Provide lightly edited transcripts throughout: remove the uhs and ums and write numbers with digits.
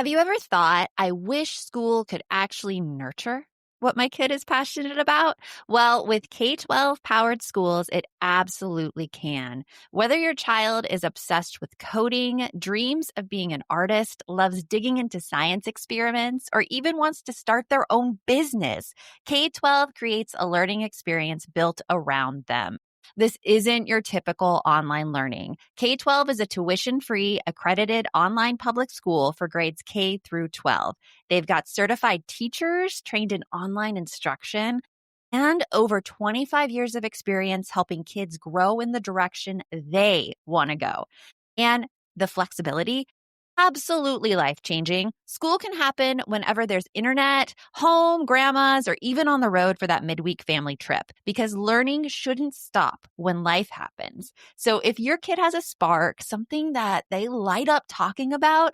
Have you ever thought, I wish school could actually nurture what my kid is passionate about? Well, with K-12 powered schools, it absolutely can. Whether your child is obsessed with coding, dreams of being an artist, loves digging into science experiments, or even wants to start their own business, K-12 creates a learning experience built around them. This isn't your typical online learning. K-12 is a tuition-free, accredited online public school for grades K through 12. They've got certified teachers trained in online instruction and over 25 years of experience helping kids grow in the direction they want to go. And the flexibility, absolutely life-changing. School can happen whenever there's internet, home, grandma's, or even on the road for that midweek family trip, because learning shouldn't stop when life happens. So if your kid has a spark, something that they light up talking about,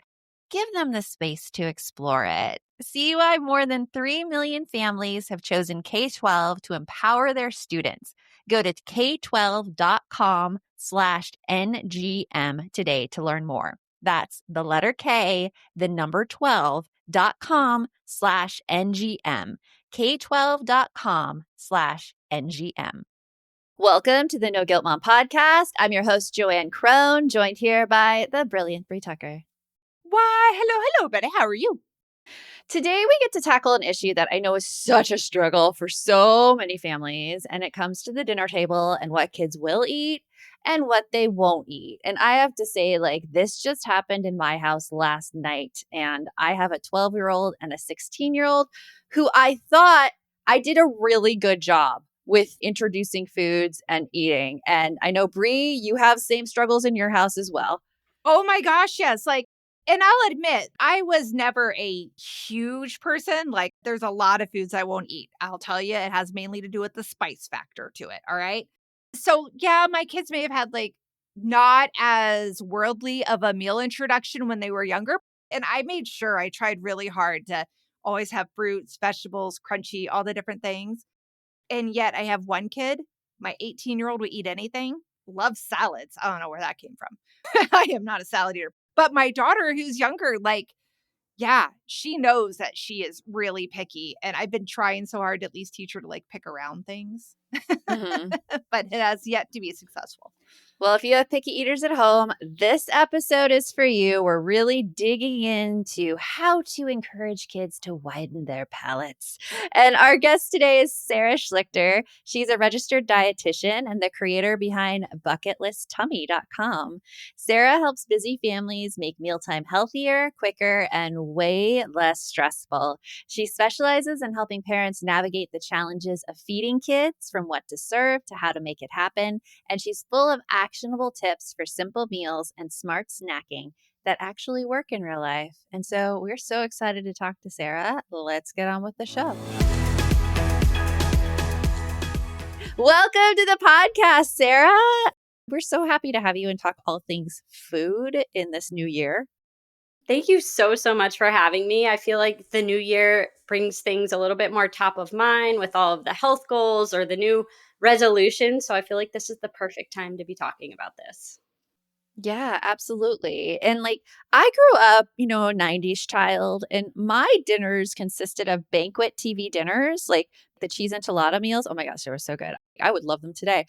give them the space to explore it. See why more than 3 million families have chosen K-12 to empower their students. Go to k12.com/NGM today to learn more. That's the letter K, the number 12.com/NGM. K12.com/NGM. Welcome to the No Guilt Mom podcast. I'm your host, Joanne Crone, joined here by the brilliant Brie Tucker. Why, hello, Betty. How are you? Today, we get to tackle an issue that I know is such a struggle for so many families, and it comes to the dinner table and what kids will eat and what they won't eat. And I have to say, this just happened in my house last night, and I have a 12-year-old and a 16-year-old who I thought I did a really good job with introducing foods and eating. And I know, Brie, you have same struggles in your house as well. Oh my gosh, yes. And I'll admit, I was never a huge person. There's a lot of foods I won't eat. I'll tell you, it has mainly to do with the spice factor to it. All right. So, yeah, my kids may have had not as worldly of a meal introduction when they were younger. And I made sure I tried really hard to always have fruits, vegetables, crunchy, all the different things. And yet I have one kid, my 18-year-old would eat anything, loves salads. I don't know where that came from. I am not a salad eater. But my daughter, who's younger, yeah, she knows that she is really picky. And I've been trying so hard to at least teach her to pick around things. Mm-hmm. But it has yet to be successful. Well, if you have picky eaters at home, this episode is for you. We're really digging into how to encourage kids to widen their palates. And our guest today is Sarah Schlichter. She's a registered dietitian and the creator behind bucketlistummy.com. Sarah helps busy families make mealtime healthier, quicker, and way less stressful. She specializes in helping parents navigate the challenges of feeding kids, from what to serve to how to make it happen. And she's full of actionable tips for simple meals and smart snacking that actually work in real life. And so we're so excited to talk to Sarah. Let's get on with the show. Welcome to the podcast, Sarah. We're so happy to have you and talk all things food in this new year. Thank you so much for having me. I feel like the new year brings things a little bit more top of mind with all of the health goals or the new resolutions. So I feel like this is the perfect time to be talking about this. Yeah, absolutely. And I grew up, a 90s child, and my dinners consisted of banquet TV dinners, like the cheese enchilada meals. Oh my gosh, they were so good. I would love them today.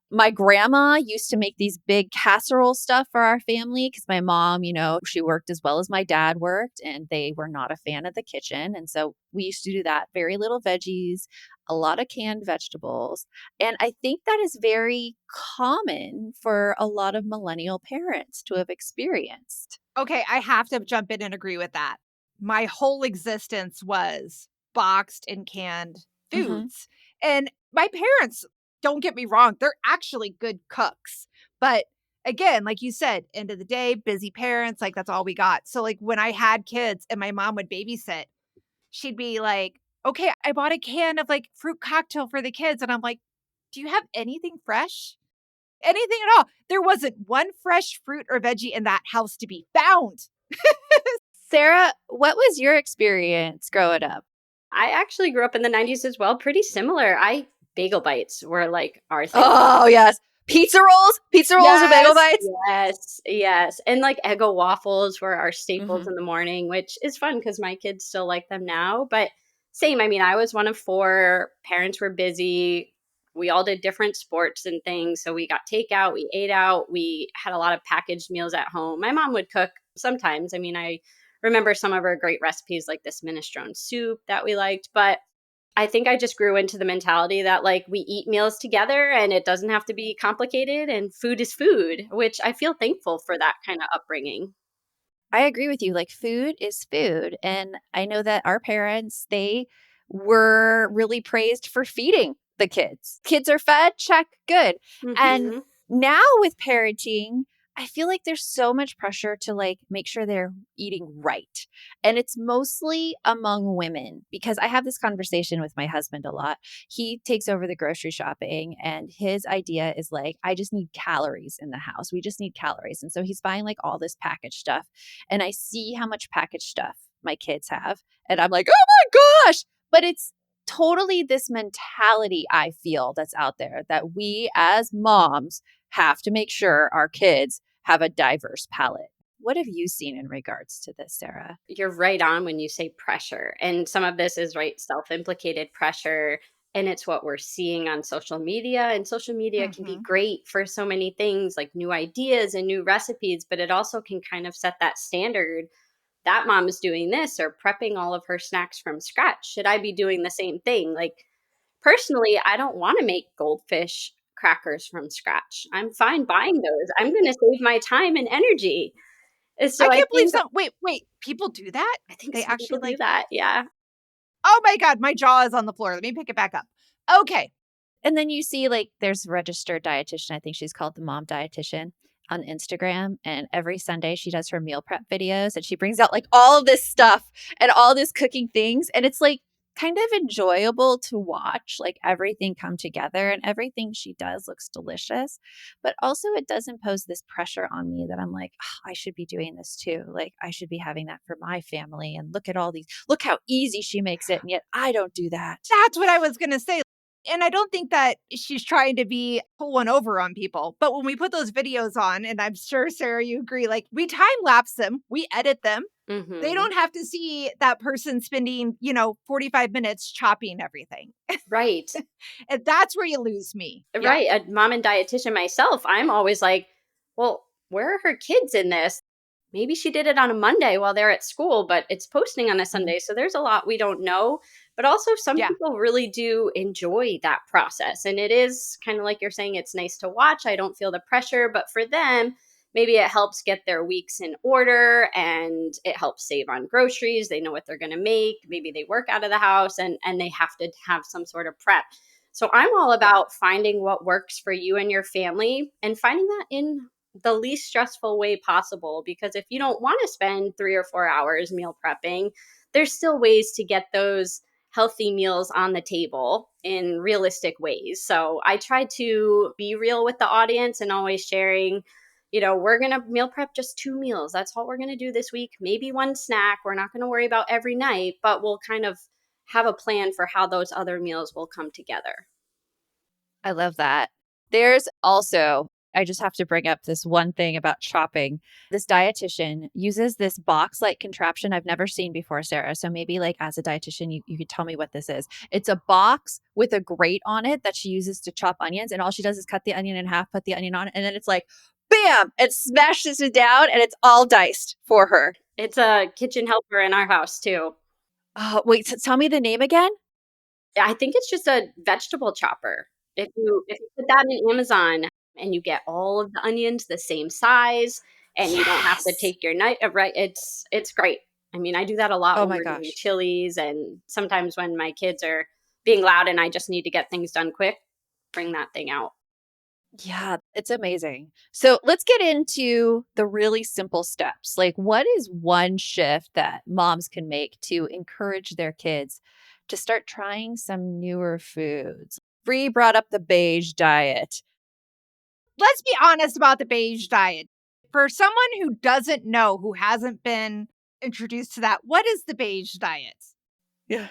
My grandma used to make these big casserole stuff for our family because my mom, she worked as well as my dad worked, and they were not a fan of the kitchen. And so we used to do that. Very little veggies, a lot of canned vegetables. And I think that is very common for a lot of millennial parents to have experienced. Okay, I have to jump in and agree with that. My whole existence was boxed and canned foods. And my parents, don't get me wrong, they're actually good cooks. But again, like you said, end of the day, busy parents, that's all we got. So when I had kids and my mom would babysit, she'd be like, okay, I bought a can of fruit cocktail for the kids. And I'm like, do you have anything fresh? Anything at all? There wasn't one fresh fruit or veggie in that house to be found. Sarah, what was your experience growing up? I actually grew up in the 90s as well, pretty similar. Bagel bites were our thing. Oh, yes. Pizza rolls and bagel Yes. bites. Yes, yes, and, like, Eggo waffles were our staples Mhm. in the morning, which is fun because my kids still like them now, but same, I mean, I was one of 4, parents were busy, we all did different sports and things, so we got takeout, we ate out, we had a lot of packaged meals at home. My mom would cook sometimes, I mean, I remember some of her great recipes, like this minestrone soup that we liked, but I think I just grew into the mentality that, like, we eat meals together and it doesn't have to be complicated and food is food, which I feel thankful for that kind of upbringing. I agree with you. Like, food is food. And I know that our parents, they were really praised for feeding the kids. Kids are fed, check, good. And Mhm. now with parenting, I feel like there's so much pressure to like make sure they're eating right. And it's mostly among women because I have this conversation with my husband a lot. He takes over the grocery shopping and his idea is like, I just need calories in the house. We just need calories. And so he's buying like all this packaged stuff and I see how much packaged stuff my kids have. And I'm like, oh my gosh. But it's totally this mentality I feel that's out there that we as moms have to make sure our kids have a diverse palate. What have you seen in regards to this, Sarah? You're right on when you say pressure. And some of this is right self implicated pressure. And it's what we're seeing on social media. And social media can be Mhm. great for so many things like new ideas and new recipes, but it also can kind of set that standard that mom is doing this or prepping all of her snacks from scratch. Should I be doing the same thing? Like, personally, I don't want to make goldfish crackers from scratch. I'm fine buying those. I'm going to save my time and energy. And I so can't believe some wait, people do that? I think They some actually people do like that. Yeah. oh my god, my jaw is on the floor. Let me pick it back up. Okay. And then you see like there's a registered dietitian. I think she's called the mom dietitian on Instagram. And every Sunday she does her meal prep videos and she brings out like all of this stuff and all this cooking things. And it's like kind of enjoyable to watch like everything come together and everything she does looks delicious. But also it does impose this pressure on me that I'm like, "Oh, I should be doing this too. Like I should be having that for my family. And look at all these, look how easy she makes it. And yet I don't do that." That's what I was gonna say. And I don't think that she's trying to be pull one over on people. But when we put those videos on, and I'm sure, Sarah, you agree, like we time lapse them, we edit them. They Mhm. don't have to see that person spending, 45 minutes chopping everything. Right. And that's where you lose me. Yeah. Right. A mom and dietitian myself, I'm always like, well, where are her kids in this? Maybe she did it on a Monday while they're at school, but it's posting on a Mhm. Sunday. So there's a lot we don't know. But also, some Yeah. people really do enjoy that process. And it is kind of like you're saying, it's nice to watch. I don't feel the pressure. But for them, maybe it helps get their weeks in order and it helps save on groceries. They know what they're going to make. Maybe they work out of the house and they have to have some sort of prep. So I'm all Yeah. about finding what works for you and your family and finding that in the least stressful way possible. Because if you don't want to spend 3 or 4 hours meal prepping, there's still ways to get those healthy meals on the table in realistic ways. So I try to be real with the audience and always sharing, we're going to meal prep just 2 meals. That's all we're going to do this week. Maybe one snack. We're not going to worry about every night, but we'll kind of have a plan for how those other meals will come together. I love that. There's also, I just have to bring up this one thing about shopping. This dietitian uses this box like contraption I've never seen before, Sarah. So maybe like as a dietitian, you could tell me what this is. It's a box with a grate on it that she uses to chop onions. And all she does is cut the onion in half, put the onion on it. And then it's like, bam, it smashes it down and it's all diced for her. It's a kitchen helper in our house too. Oh, wait, tell me the name again. Yeah, I think it's just a vegetable chopper. If you put that in Amazon and you get all of the onions the same size and you don't have to Yes. take your knife right, it's great. I mean, I do that a lot Oh when my we're doing gosh. chilies and sometimes when my kids are being loud and I just need to get things done quick, bring that thing out. Yeah, it's amazing. So let's get into the really simple steps. Like, what is one shift that moms can make to encourage their kids to start trying some newer foods? Bree brought up the beige diet. Let's be honest about the beige diet. For someone who doesn't know, who hasn't been introduced to that, what is the beige diet? Yeah.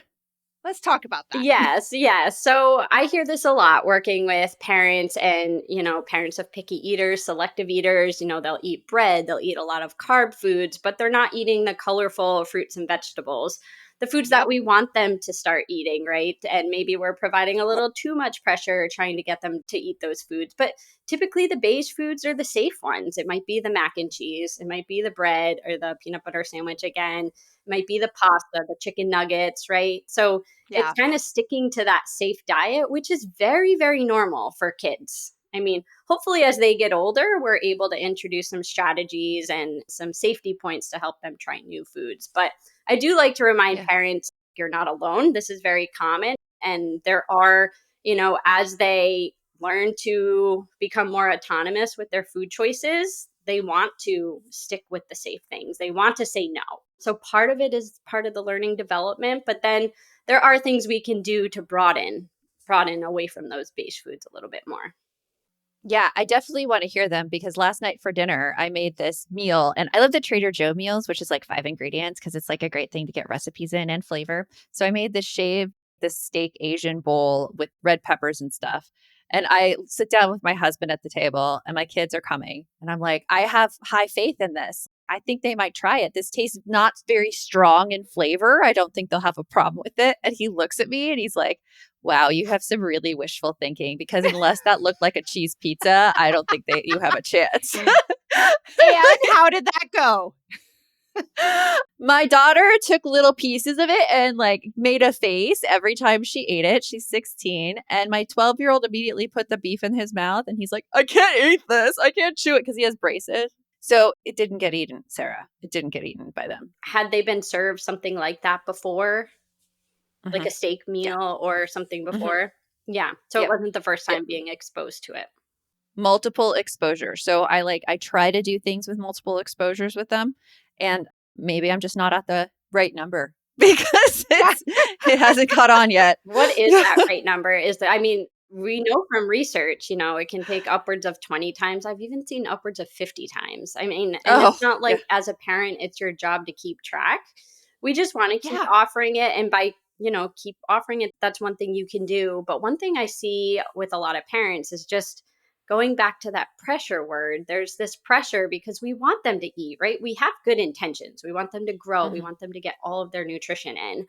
Let's talk about that. Yes, yes. So I hear this a lot working with parents and, parents of picky eaters, selective eaters. They'll eat bread, they'll eat a lot of carb foods, but they're not eating the colorful fruits and vegetables, the foods that Yep. we want them to start eating, right? And maybe we're providing a little too much pressure trying to get them to eat those foods. But typically the beige foods are the safe ones. It might be the mac and cheese, it might be the bread or the peanut butter sandwich again, it might be the pasta, the chicken nuggets, right? So it's Yeah. kind of sticking to that safe diet, which is very, very normal for kids. I mean, hopefully, as they get older, we're able to introduce some strategies and some safety points to help them try new foods. But I do like to remind Yeah. parents you're not alone. This is very common. And there are, as they learn to become more autonomous with their food choices, they want to stick with the safe things. They want to say no. So part of it is part of the learning development, but then there are things we can do to broaden away from those beige foods a little bit more. Yeah, I definitely want to hear them because last night for dinner, I made this meal and I love the Trader Joe meals, which is like 5 ingredients because it's like a great thing to get recipes in and flavor. So I made this steak Asian bowl with red peppers and stuff. And I sit down with my husband at the table and my kids are coming. And I'm like, I have high faith in this. I think they might try it. This tastes not very strong in flavor. I don't think they'll have a problem with it. And he looks at me and he's like, wow, you have some really wishful thinking because unless that looked like a cheese pizza, I don't think you have a chance. And how did that go? My daughter took little pieces of it and like made a face every time she ate it. She's 16. And my 12-year-old immediately put the beef in his mouth and he's like, I can't eat this. I can't chew it because he has braces. So it didn't get eaten, Sarah. It didn't get eaten by them. Had they been served something like that before, like Mm-hmm. a steak Yeah. meal or something Mm-hmm. before? Yeah. So it Yep. wasn't the first Yep. time being exposed to it. Multiple exposure. So I try to do things with multiple exposures with them. And maybe I'm just not at the right number because it hasn't caught on yet. What is that right number? We know from research, it can take upwards of 20 times. I've even seen upwards of 50 times. I mean, and Oh, it's not yeah. like as a parent, it's your job to keep track. We just want to keep Yeah. offering it. And by, keep offering it, that's one thing you can do. But one thing I see with a lot of parents is just going back to that pressure word. There's this pressure because we want them to eat, right? We have good intentions. We want them to grow. We Mhm. want them to get all of their nutrition in.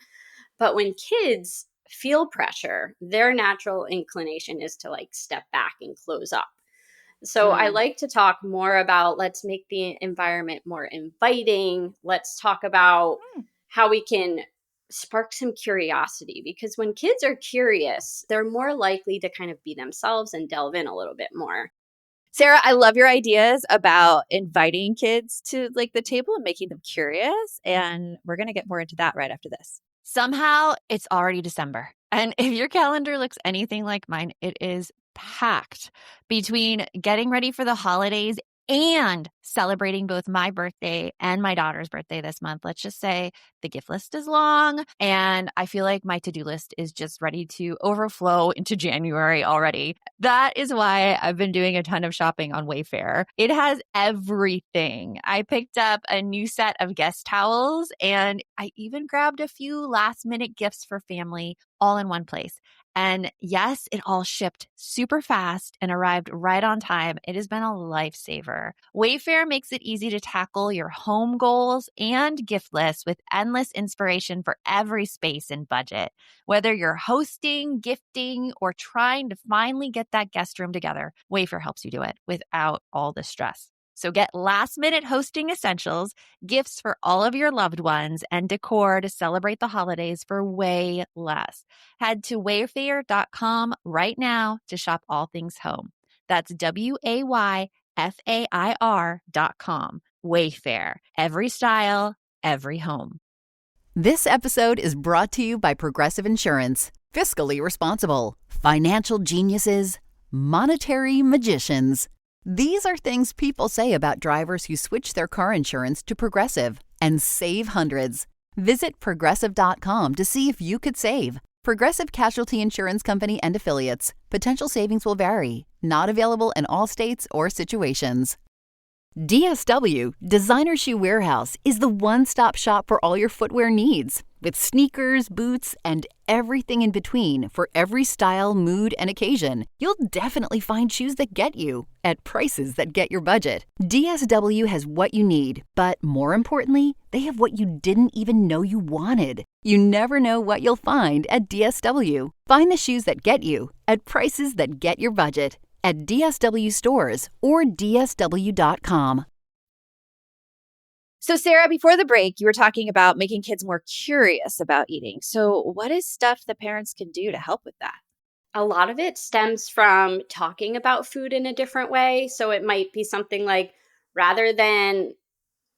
But when kids feel pressure, their natural inclination is to like step back and close up. So I Mm. like to talk more about let's make the environment more inviting. Let's talk about Hmm. how we can spark some curiosity because when kids are curious, they're more likely to kind of be themselves and delve in a little bit more. Sarah, I love your ideas about inviting kids to like the table and making them curious. And we're going to get more into that right after this. Somehow it's already December. And if your calendar looks anything like mine, it is packed between getting ready for the holidays and celebrating both my birthday and my daughter's birthday this month. Let's just say the gift list is long and I feel like my to-do list is just ready to overflow into January already. That is why I've been doing a ton of shopping on Wayfair. It has everything. I picked up a new set of guest towels and I even grabbed a few last-minute gifts for family all in one place. And yes, it all shipped super fast and arrived right on time. It has been a lifesaver. Wayfair makes it easy to tackle your home goals and gift lists with endless inspiration for every space and budget. Whether you're hosting, gifting, or trying to finally get that guest room together, Wayfair helps you do it without all the stress. So get last-minute hosting essentials, gifts for all of your loved ones, and decor to celebrate the holidays for way less. Head to wayfair.com right now to shop all things home. That's WAYFAIR.com. Wayfair. Every style, every home. This episode is brought to you by Progressive Insurance. Fiscally responsible, financial geniuses, monetary magicians. These are things people say about drivers who switch their car insurance to Progressive and save hundreds. Visit Progressive.com to see if you could save. Progressive Casualty Insurance Company and Affiliates. Potential savings will vary. Not available in all states or situations. DSW, Designer Shoe Warehouse, is the one-stop shop for all your footwear needs. With sneakers, boots, and everything in between for every style, mood, and occasion, you'll definitely find shoes that get you at prices that get your budget. DSW has what you need, but more importantly, they have what you didn't even know you wanted. You never know what you'll find at DSW. Find the shoes that get you at prices that get your budget at DSW stores or DSW.com. So, Sarah, before the break, you were talking about making kids more curious about eating. So, what is stuff that parents can do to help with that? A lot of it stems from talking about food in a different way. So it might be something like, rather than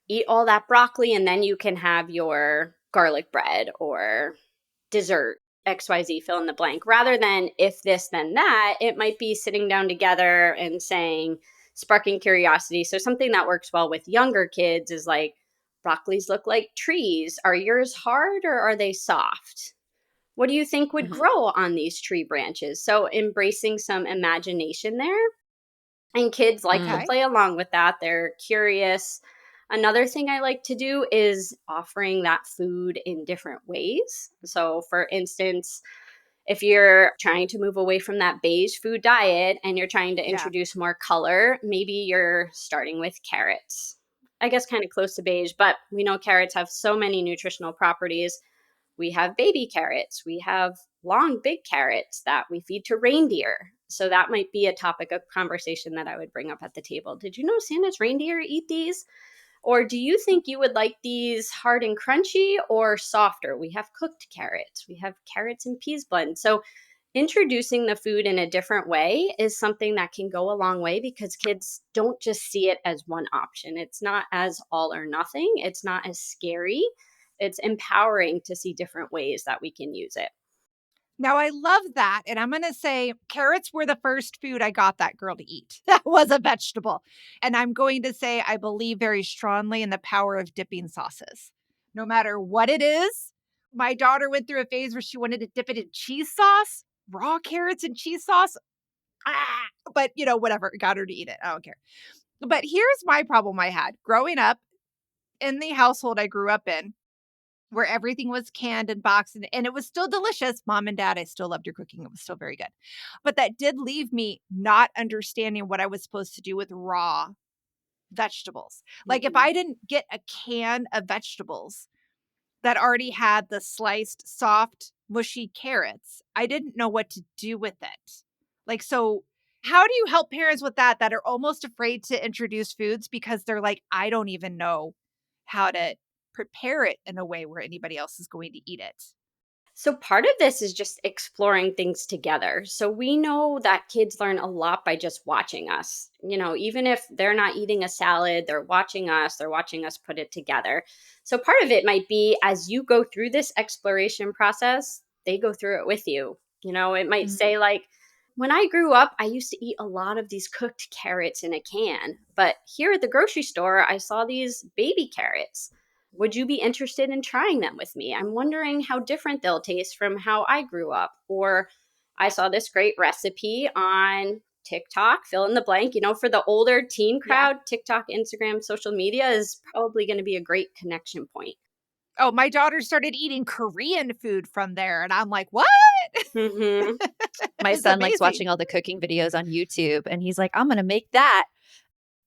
eat all that broccoli and then you can have your garlic bread or dessert, XYZ, fill in the blank. Rather than if this, then that, it might be sitting down together and saying, sparking curiosity. So something that works well with younger kids is like, broccolis look like trees. Are yours hard or are they soft? What do you think would Hmm. grow on these tree branches? So embracing some imagination there. And kids like to Mm. Okay. play along with that. They're curious. Another thing I like to do is offering that food in different ways. So, for instance, if you're trying to move away from that beige food diet and you're trying to Yeah. introduce more color, maybe you're starting with carrots. I guess kind of close to beige, but we know carrots have so many nutritional properties. We have baby carrots. We have long, big carrots that we feed to reindeer. So that might be a topic of conversation that I would bring up at the table. Did you know Santa's reindeer eat these? Or do you think you would like these hard and crunchy or softer? We have cooked carrots. We have carrots and peas blend. So introducing the food in a different way is something that can go a long way because kids don't just see it as one option. It's not as all or nothing. It's not as scary. It's empowering to see different ways that we can use it. Now I love that, and I'm gonna say carrots were the first food I got that girl to eat. That was a vegetable. And I'm going to say I believe very strongly in the power of dipping sauces. No matter what it is, my daughter went through a phase where she wanted to dip it in cheese sauce, raw carrots and cheese sauce. Ah, but whatever, got her to eat it. I don't care. But here's my problem I had growing up in the household I grew up in where everything was canned and boxed and it was still delicious. Mom and dad, I still loved your cooking. It was still very good. But that did leave me not understanding what I was supposed to do with raw vegetables. Like if Mhm. I didn't get a can of vegetables that already had the sliced, soft, mushy carrots, I didn't know what to do with it. Like, so how do you help parents with that are almost afraid to introduce foods because they're like, I don't even know how to prepare it in a way where anybody else is going to eat it? So, part of this is just exploring things together. So, we know that kids learn a lot by just watching us. Even if they're not eating a salad, they're watching us put it together. So, part of it might be as you go through this exploration process, they go through it with you. It might Mhm. say, like, when I grew up, I used to eat a lot of these cooked carrots in a can. But here at the grocery store, I saw these baby carrots. Would you be interested in trying them with me? I'm wondering how different they'll taste from how I grew up. Or I saw this great recipe on TikTok, fill in the blank. For the older teen Yeah. crowd, TikTok, Instagram, social media is probably going to be a great connection point. Oh, my daughter started eating Korean food from there, and I'm like, "What?" Hmm. My It's son likes amazing. watching all the cooking videos on YouTube, and he's like, I'm going to make that.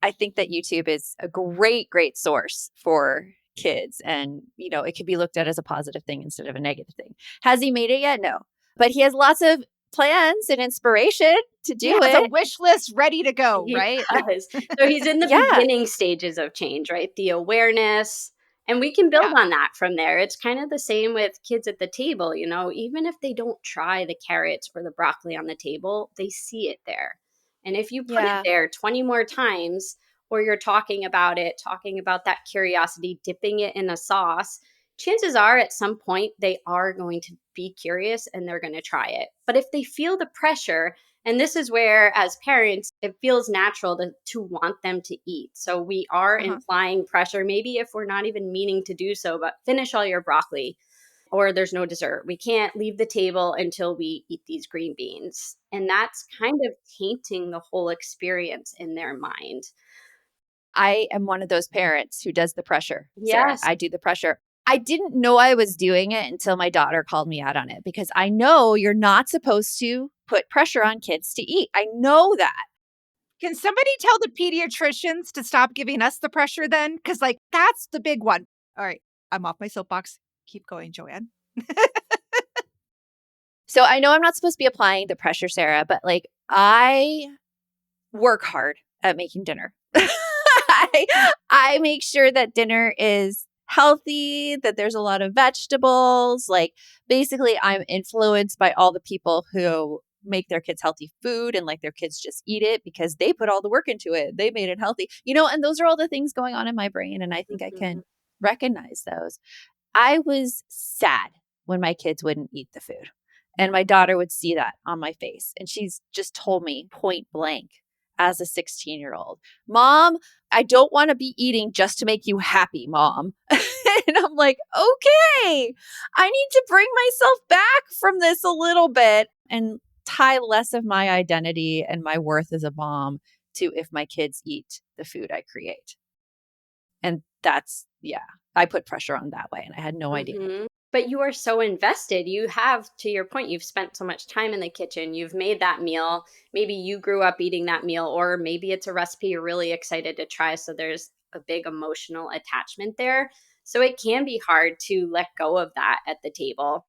I think that YouTube is a great, great source for kids. And, it can be looked at as a positive thing instead of a negative thing. Has he made it yet? No. But he has lots of plans and inspiration to He do has a it. wish list ready to go, He right? does. So he's in the Yeah. beginning stages of change, right? The awareness. And we can build Yeah. on that from there. It's kind of the same with kids at the table, even if they don't try the carrots or the broccoli on the table, they see it there. And if you put it Yeah. there 20 more times, or you're talking about it, talking about that curiosity, dipping it in a sauce, chances are at some point they are going to be curious and they're going to try it. But if they feel the pressure, and this is where, as parents, it feels natural to want them to eat. So we are Uh-huh. implying pressure, maybe if we're not even meaning to do so, but finish all your broccoli or there's no dessert. We can't leave the table until we eat these green beans. And that's kind of tainting the whole experience in their mind. I am one of those parents who does the pressure, Sarah. Yes. I do the pressure. I didn't know I was doing it until my daughter called me out on it because I know you're not supposed to put pressure on kids to eat. I know that. Can somebody tell the pediatricians to stop giving us the pressure then? Because, like, that's the big one. All right, I'm off my soapbox. Keep going, Joanne. So I know I'm not supposed to be applying the pressure, Sarah, but like I work hard at making dinner. I make sure that dinner is healthy, that there's a lot of vegetables. Like basically, I'm influenced by all the people who make their kids healthy food and like their kids just eat it because they put all the work into it. They made it healthy, and those are all the things going on in my brain. And I think I Mhm. can recognize those. I was sad when my kids wouldn't eat the food. And my daughter would see that on my face. And she's just told me point blank as a 16-year-old, Mom, I don't want to be eating just to make you happy, Mom. And I'm like, okay, I need to bring myself back from this a little bit and tie less of my identity and my worth as a mom to if my kids eat the food I create. And that's, yeah, I put pressure on that way and I had no idea. Mhm. But you are so invested. You have, to your point, you've spent so much time in the kitchen. You've made that meal. Maybe you grew up eating that meal, or maybe it's a recipe you're really excited to try. So there's a big emotional attachment there. So it can be hard to let go of that at the table.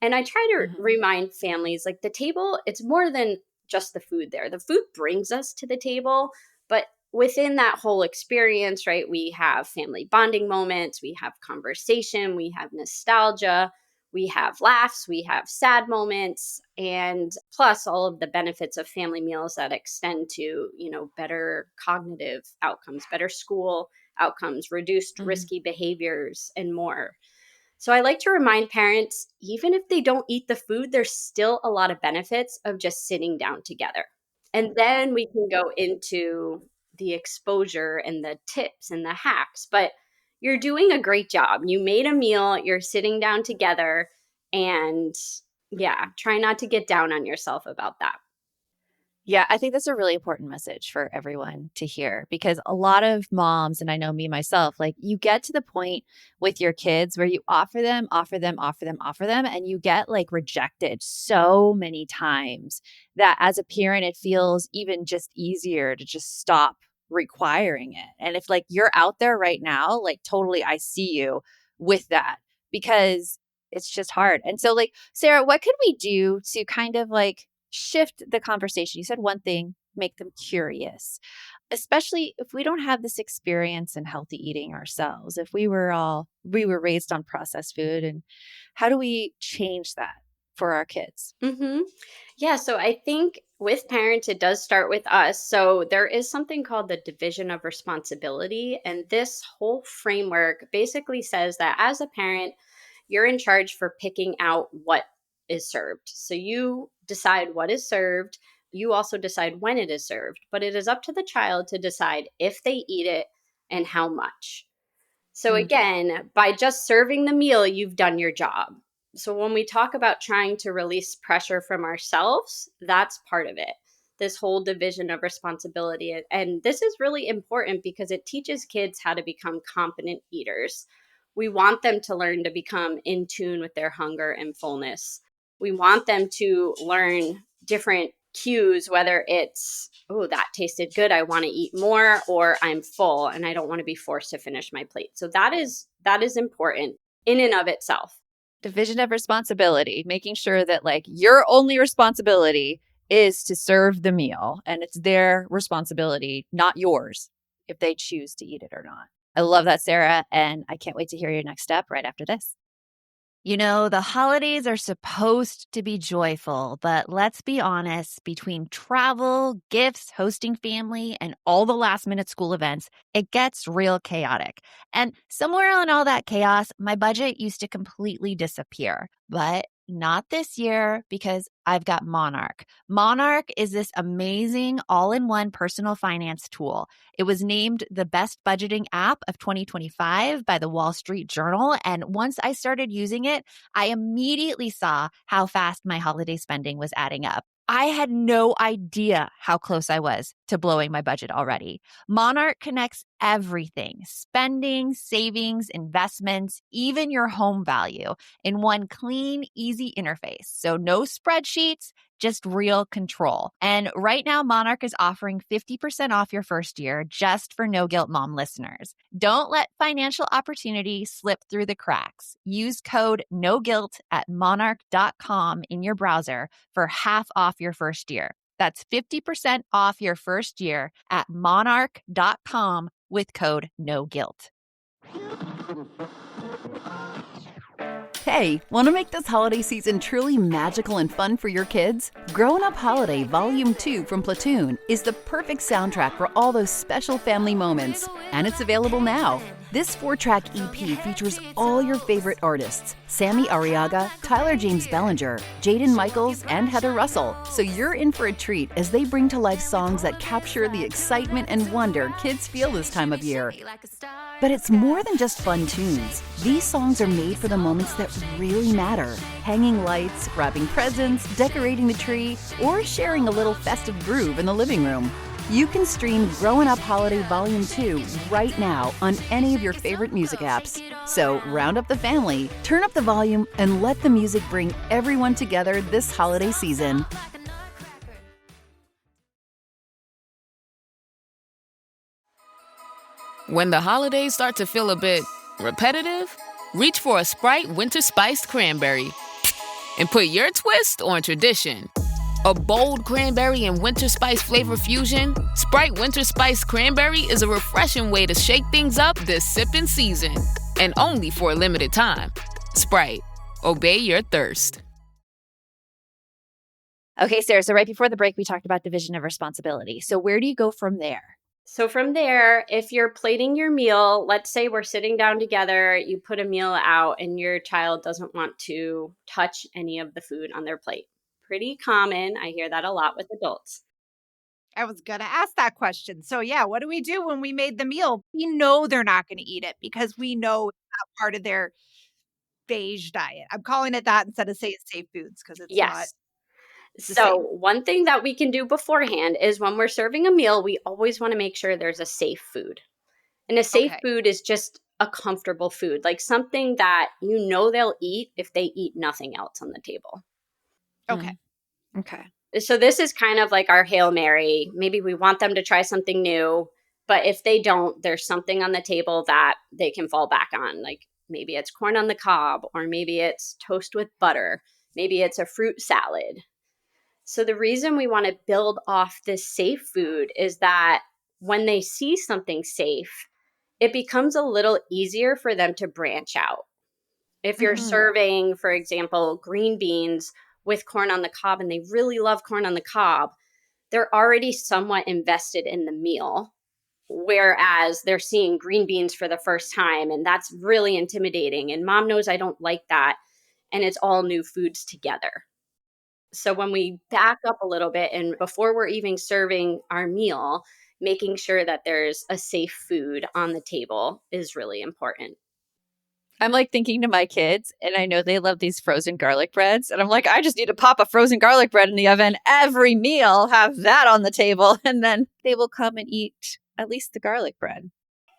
And I try to Mhm. remind families like the table, it's more than just the food there. The food brings us to the table, but within that whole experience, right, we have family bonding moments, we have conversation, we have nostalgia, we have laughs, we have sad moments, and plus all of the benefits of family meals that extend to, better cognitive outcomes, better school outcomes, reduced Mhm. risky behaviors, and more. So I like to remind parents, even if they don't eat the food, there's still a lot of benefits of just sitting down together. And then we can go into the exposure and the tips and the hacks. But you're doing a great job. You made a meal, you're sitting down together, and yeah, try not to get down on yourself about that. Yeah, I think that's a really important message for everyone to hear because a lot of moms, and I know me myself, like you get to the point with your kids where you offer them, offer them, offer them, offer them, and you get like rejected so many times that as a parent, it feels even just easier to just stop requiring it. And if like you're out there right now, like totally, I see you with that because it's just hard. And so, like, Sarah, what could we do to kind of like, shift the conversation? You said one thing, make them curious, especially if we don't have this experience in healthy eating ourselves. If we were raised on processed food, and how do we change that for our kids? Hmm. Yeah, so I think with parents, it does start with us. So there is something called the division of responsibility. And this whole framework basically says that as a parent, you're in charge for picking out what is served. So you decide what is served. You also decide when it is served, but it is up to the child to decide if they eat it and how much. So Mm. again, by just serving the meal, you've done your job. So when we talk about trying to release pressure from ourselves, that's part of it. This whole division of responsibility. And this is really important because it teaches kids how to become competent eaters. We want them to learn to become in tune with their hunger and fullness. We want them to learn different cues, whether it's, oh, that tasted good, I want to eat more, or I'm full and I don't want to be forced to finish my plate. So that is important in and of itself. Division of responsibility, making sure that like your only responsibility is to serve the meal and it's their responsibility, not yours, if they choose to eat it or not. I love that, Sarah, and I can't wait to hear your next step right after this. The holidays are supposed to be joyful, but let's be honest, between travel, gifts, hosting family, and all the last minute school events, it gets real chaotic. And somewhere in all that chaos, my budget used to completely disappear. But not this year because I've got Monarch. Monarch is this amazing all-in-one personal finance tool. It was named the best budgeting app of 2025 by the Wall Street Journal. And once I started using it, I immediately saw how fast my holiday spending was adding up. I had no idea how close I was to blowing my budget already. Monarch connects everything: spending, savings, investments, even your home value in one clean, easy interface. So no spreadsheets, just real control. And right now, Monarch is offering 50% off your first year just for No Guilt Mom listeners. Don't let financial opportunity slip through the cracks. Use code NOGUILT at monarch.com in your browser for half off your first year. That's 50% off your first year at monarch.com with code NOGUILT. Hey, want to make this holiday season truly magical and fun for your kids? Grown Up Holiday Volume 2 from Platoon is the perfect soundtrack for all those special family moments, and it's available now. This 4-track EP features all your favorite artists: Sammy Arriaga, Tyler James Bellinger, Jaden Michaels, and Heather Russell. So you're in for a treat as they bring to life songs that capture the excitement and wonder kids feel this time of year. But it's more than just fun tunes. These songs are made for the moments that really matter: hanging lights, wrapping presents, decorating the tree, or sharing a little festive groove in the living room. You can stream Growin' Up Holiday Volume 2 right now on any of your favorite music apps. So round up the family, turn up the volume, and let the music bring everyone together this holiday season. When the holidays start to feel a bit repetitive, reach for a Sprite Winter Spiced Cranberry and put your twist on tradition. A bold cranberry and winter spice flavor fusion, Sprite Winter Spiced Cranberry is a refreshing way to shake things up this sipping season. And only for a limited time. Sprite, obey your thirst. Okay, Sarah, so right before the break, we talked about division of responsibility. So where do you go from there? So from there, if you're plating your meal, let's say we're sitting down together, you put a meal out and your child doesn't want to touch any of the food on their plate. Pretty common. I hear that a lot with adults. I was going to ask that question. So, yeah, what do we do when we made the meal? We know they're not going to eat it because we know it's not part of their beige diet. I'm calling it that instead of saying safe foods because it's not Yes. the So, same. one thing that we can do beforehand is when we're serving a meal, we always want to make sure there's a safe food. And a safe Okay. food is just a comfortable food, like something that you know they'll eat if they eat nothing else on the table. Okay. Okay. So this is kind of like our Hail Mary. Maybe we want them to try something new, but if they don't, there's something on the table that they can fall back on. Like maybe it's corn on the cob, or maybe it's toast with butter, maybe it's a fruit salad. So the reason we want to build off this safe food is that when they see something safe, it becomes a little easier for them to branch out. If you're serving, for example, green beans with corn on the cob and they really love corn on the cob, they're already somewhat invested in the meal. Whereas they're seeing green beans for the first time, and that's really intimidating. And mom knows I don't like that. And it's all new foods together. So when we back up a little bit and before we're even serving our meal, making sure that there's a safe food on the table is really important. I'm like thinking to my kids, and I know they love these frozen garlic breads. And I'm like, I just need to pop a frozen garlic bread in the oven every meal, have that on the table, and then they will come and eat at least the garlic bread.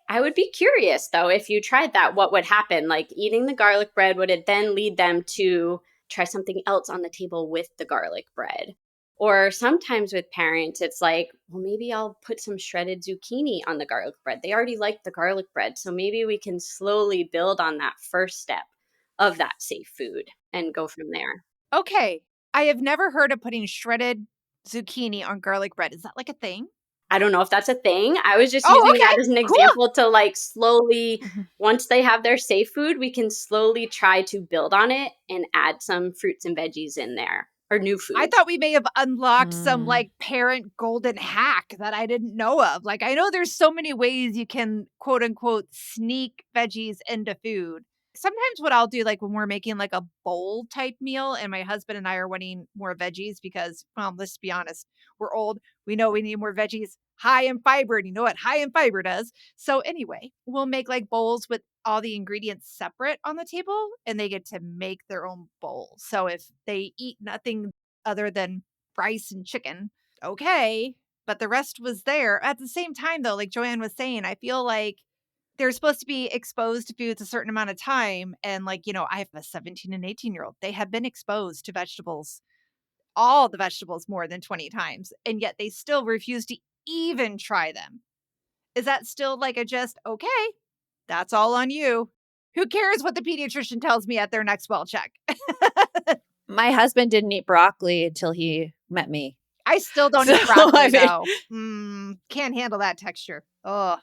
I would be curious though, if you tried that, what would happen? Like eating the garlic bread, would it then lead them to try something else on the table with the garlic bread? Or sometimes with parents, it's like, well, maybe I'll put some shredded zucchini on the garlic bread. They already like the garlic bread. So maybe we can slowly build on that first step of that safe food and go from there. Okay. I have never heard of putting shredded zucchini on garlic bread. Is that like a thing? I don't know if that's a thing. I was just Oh, using okay. that as an Cool. example to like slowly, Mhm. once they have their safe food, we can slowly try to build on it and add some fruits and veggies in there or new I food. thought we may have unlocked some Mm. like parent golden hack that I didn't know of. Like, I know there's so many ways you can quote unquote sneak veggies into food. Sometimes what I'll do, like when we're making like a bowl type meal, and my husband and I are wanting more veggies because, well, let's be honest, we're old. We know we need more veggies high in fiber. And you know what high in fiber does? So, anyway, we'll make like bowls with all the ingredients separate on the table and they get to make their own bowl. So, if they eat nothing other than rice and chicken, okay. but the rest was there. At the same time, though, like Joanne was saying, I feel like they're supposed to be exposed to foods a certain amount of time. And like, I have a 17 and 18-year-old. They have been exposed to vegetables, all the vegetables more than 20 times, and yet they still refuse to even try them. Is that still like a just, okay, that's all on you? Who cares what the pediatrician tells me at their next well check? My husband didn't eat broccoli until he met me. I still don't So, eat broccoli, I mean- though. Can't handle that texture. Oh,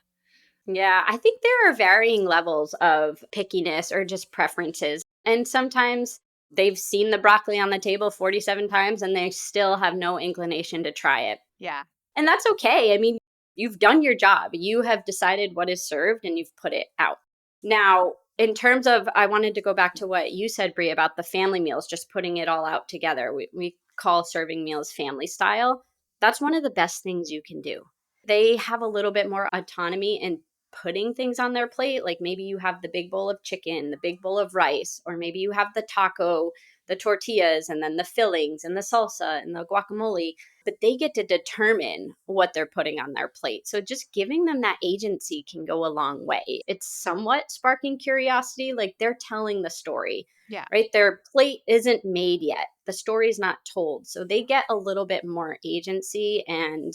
Yeah, I think there are varying levels of pickiness or just preferences. And sometimes they've seen the broccoli on the table 47 times and they still have no inclination to try it. yeah. And that's okay. I mean, you've done your job. You have decided what is served and you've put it out. Now, in terms of, I wanted to go back to what you said, Brie, about the family meals, just putting it all out together. We call serving meals family style. That's one of the best things you can do. They have a little bit more autonomy in putting things on their plate. Like maybe you have the big bowl of chicken, the big bowl of rice, or maybe you have the taco, the tortillas, and then the fillings and the salsa and the guacamole, but they get to determine what they're putting on their plate. So just giving them that agency can go a long way. It's somewhat sparking curiosity, like they're telling the story. Yeah. Right? Their plate isn't made yet. The story's not told. So they get a little bit more agency and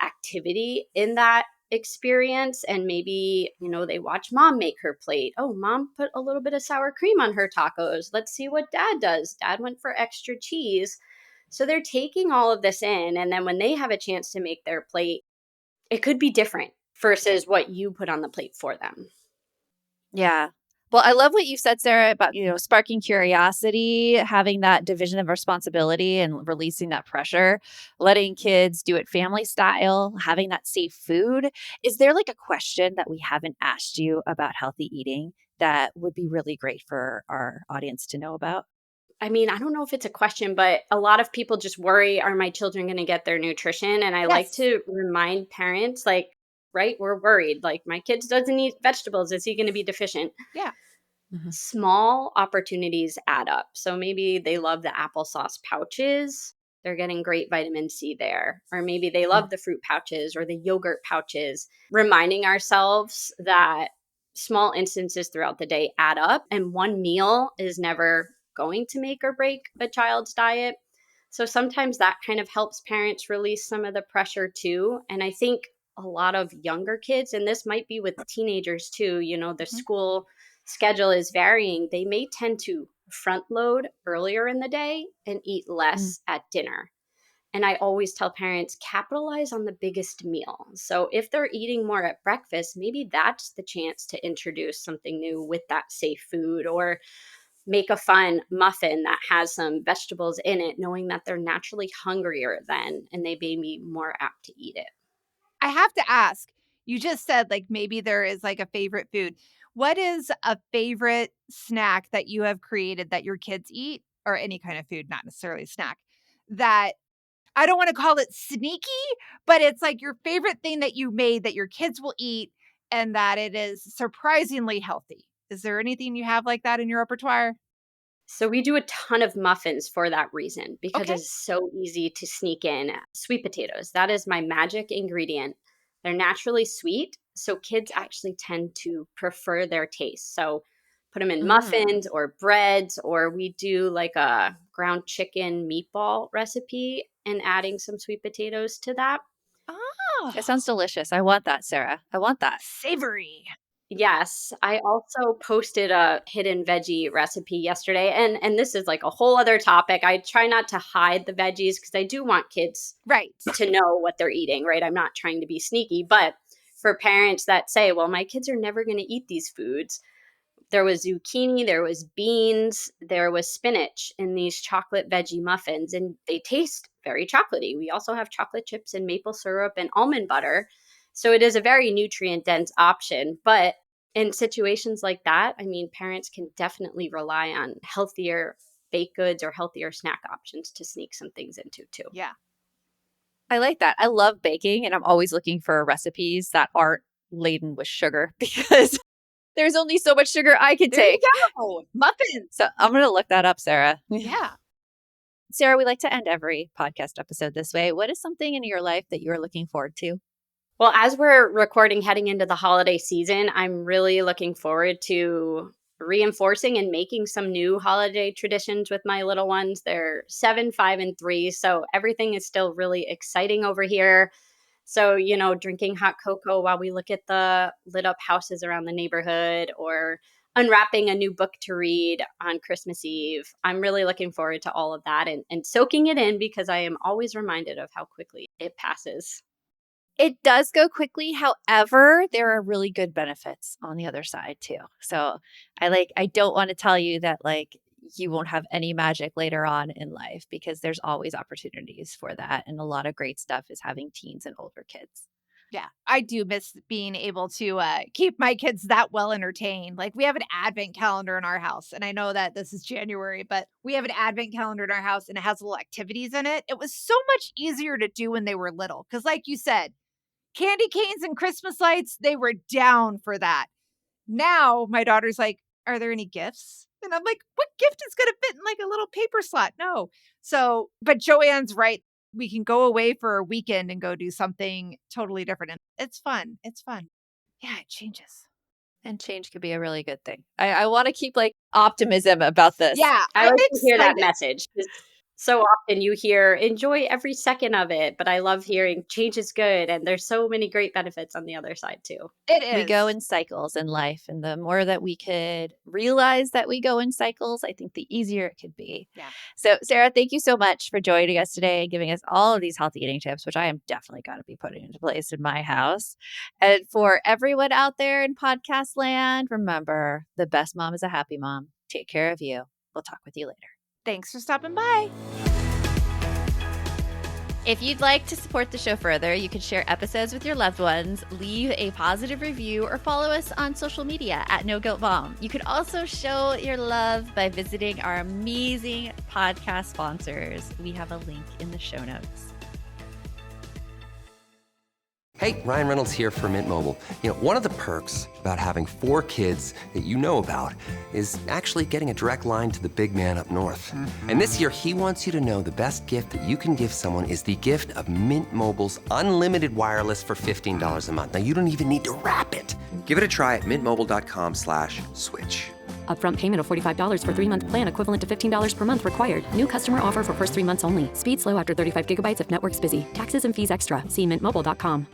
activity in that experience. And maybe, they watch mom make her plate. Oh, mom put a little bit of sour cream on her tacos. Let's see what dad does. Dad went for extra cheese. So they're taking all of this in. And then when they have a chance to make their plate, it could be different versus what you put on the plate for them. Yeah. Well, I love what you said, Sarah, about, sparking curiosity, having that division of responsibility and releasing that pressure, letting kids do it family style, having that safe food. Is there like a question that we haven't asked you about healthy eating that would be really great for our audience to know about? I mean, I don't know if it's a question, but a lot of people just worry, are my children going to get their nutrition? And I like Yes. to remind parents, like, right, we're worried. Like, my kid doesn't eat vegetables. Is he going to be deficient? Yeah. Mhm. Small opportunities add up. So maybe they love the applesauce pouches. They're getting great vitamin C there. Or maybe they love the fruit pouches or the yogurt pouches. Reminding ourselves that small instances throughout the day add up, and one meal is never going to make or break a child's diet. So sometimes that kind of helps parents release some of the pressure too. And I think a lot of younger kids, and this might be with teenagers too, the school schedule is varying. They may tend to front load earlier in the day and eat less at dinner. And I always tell parents, capitalize on the biggest meal. So if they're eating more at breakfast, maybe that's the chance to introduce something new with that safe food, or make a fun muffin that has some vegetables in it, knowing that they're naturally hungrier then and they may be more apt to eat it. I have to ask, you just said like maybe there is like a favorite food. What is a favorite snack that you have created that your kids eat, or any kind of food, not necessarily a snack, that I don't want to call it sneaky, but it's like your favorite thing that you made that your kids will eat and that it is surprisingly healthy? Is there anything you have like that in your repertoire? So we do a ton of muffins for that reason, because Okay. it's so easy to sneak in sweet potatoes. That is my magic ingredient. They're naturally sweet, so kids Okay. actually tend to prefer their taste. So put them in Mm. muffins or breads, or we do like a ground chicken meatball recipe and adding some sweet potatoes to that. Oh, That sounds delicious. I want that, Sarah. I want that. savory. Yes, I also posted a hidden veggie recipe yesterday, and this is like a whole other topic. I try not to hide the veggies because I do want kids Right. to know what they're eating, right? I'm not trying to be sneaky, but for parents that say, "Well, my kids are never going to eat these foods." There was zucchini, there was beans, there was spinach in these chocolate veggie muffins, and they taste very chocolatey. We also have chocolate chips and maple syrup and almond butter. So it is a very nutrient dense option. But in situations like that, I mean, parents can definitely rely on healthier baked goods or healthier snack options to sneak some things into too. Yeah. I like that. I love baking, and I'm always looking for recipes that aren't laden with sugar because there's only so much sugar I can There you take. go. Muffins. So I'm going to look that up, Sarah. Yeah. Sarah, we like to end every podcast episode this way. What is something in your life that you're looking forward to? Well, as we're recording heading into the holiday season, I'm really looking forward to reinforcing and making some new holiday traditions with my little ones. They're 7, 5, and 3. So everything is still really exciting over here. So, drinking hot cocoa while we look at the lit up houses around the neighborhood or unwrapping a new book to read on Christmas Eve. I'm really looking forward to all of that and soaking it in because I am always reminded of how quickly it passes. It does go quickly. However, there are really good benefits on the other side too. So I don't want to tell you that you won't have any magic later on in life because there's always opportunities for that. And a lot of great stuff is having teens and older kids. Yeah, I do miss being able to keep my kids that well entertained. Like we have an advent calendar in our house, and I know that this is January, but we have an advent calendar in our house and it has little activities in it. It was so much easier to do when they were little because, like you said, candy canes and Christmas lights, they were down for that. Now my daughter's like, are there any gifts? And I'm like, what gift is going to fit in like a little paper slot? No. So, but Joanne's right. We can go away for a weekend and go do something totally different. And it's fun. It's fun. Yeah, it changes. And change could be a really good thing. I want to keep optimism about this. Yeah, I I'm like to hear that excited. message. 'Cause so often you hear enjoy every second of it, but I love hearing change is good and there's so many great benefits on the other side too. It is. We go in cycles in life. And the more that we could realize that we go in cycles, I think the easier it could be. Yeah. So, Sarah, thank you so much for joining us today and giving us all of these healthy eating tips, which I am definitely going to be putting into place in my house. And for everyone out there in podcast land, remember the best mom is a happy mom. Take care of you. We'll talk with you later. Thanks for stopping by. If you'd like to support the show further, you can share episodes with your loved ones, leave a positive review, or follow us on social media at No Guilt Mom. You could also show your love by visiting our amazing podcast sponsors. We have a link in the show notes. Hey, Ryan Reynolds here for Mint Mobile. One of the perks about having 4 kids that you know about is actually getting a direct line to the big man up north. And this year, he wants you to know the best gift that you can give someone is the gift of Mint Mobile's unlimited wireless for $15 a month. Now, you don't even need to wrap it. Give it a try at mintmobile.com/switch. Upfront payment of $45 for 3-month plan equivalent to $15 per month required. New customer offer for first 3 months only. Speed slow after 35 gigabytes if network's busy. Taxes and fees extra. See mintmobile.com.